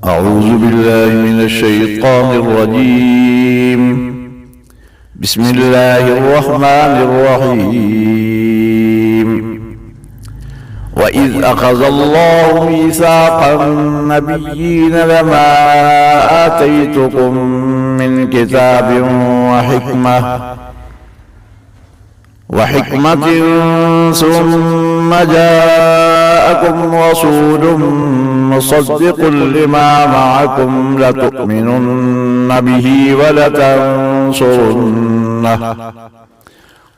أعوذ بالله من الشيطان الرجيم. بسم الله الرحمن الرحيم. وإذ أخذ الله ميثاق النبيين لما آتيتكم من كتاب وحكمة ثم جاءكم رسول مصدق لما معكم لتؤمنن به ولتنصرنه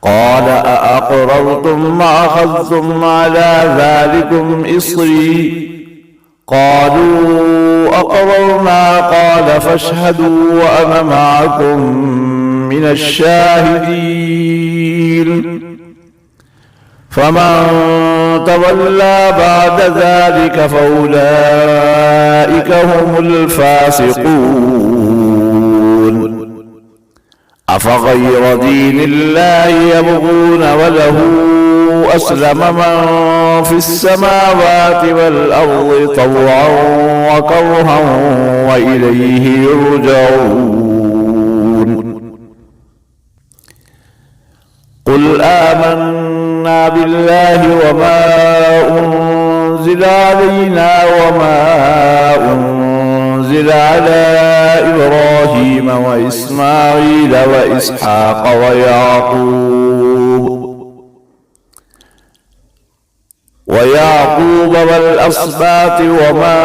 قال أأقررتم وأخذتم على ذلكم إصري قالوا أقررنا قال فاشهدوا وأنا معكم من الشاهدين. فمن تولى بعد ذلك فأولئك هم الفاسقون. أفغير دين الله يبغون وله أسلم من في السماوات والأرض طوعا وكرها وإليه يرجعون. قل آمنا بالله وما أنزل علينا وما أنزل على إبراهيم وإسماعيل وإسحاق ويعقوب والأسباط وما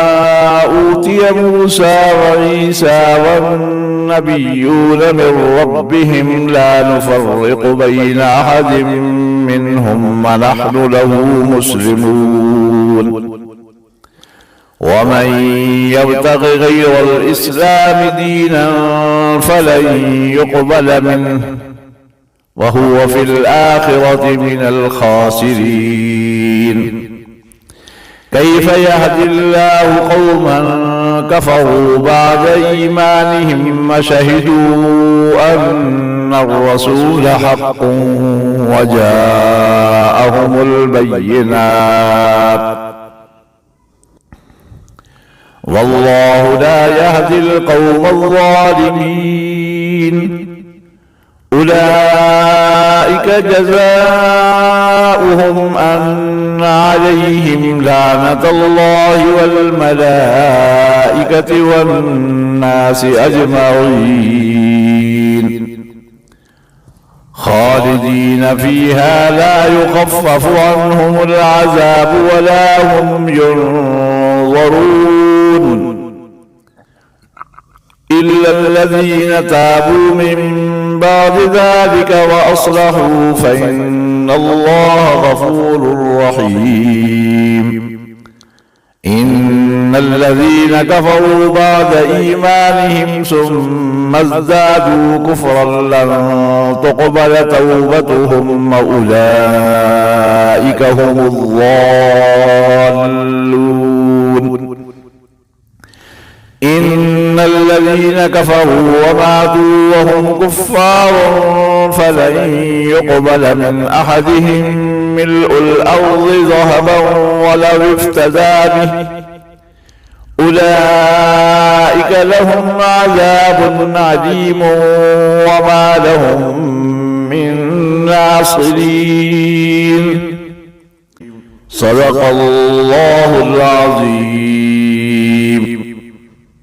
أوتي موسى وعيسى والنبيون من ربهم لا نفرق بين أحد منهم ونحن له مسلمون. ومن يبتغ غير الإسلام دينا فلن يقبل منه وهو في الآخرة من الخاسرين. كيف يهدي الله قوما كفروا بعد إيمانهم وشهدوا أن الرسول حق وجاءهم البينات والله لا يهدي القوم الظالمين. أولئك جزاؤهم أن عليهم لعنة الله والملائكة والناس أجمعين خالدين فيها لا يخفف عنهم العذاب ولا هم ينظرون إلا الذين تابوا من بعد ذلك وأصلحوا فإن الله غفور رحيم. إن الذين كفروا بعد إيمانهم ثم ازدادوا كفرا لن تقبل توبتهم وأولئك هم الضالون. إن الذين كفروا وماتوا وهم كفار فلن يقبل من أحدهم ملء الأرض ذهبا ولو افتدى به أولئك لهم عذاب عليم وما لهم من ناصرين. صدق الله العظيم.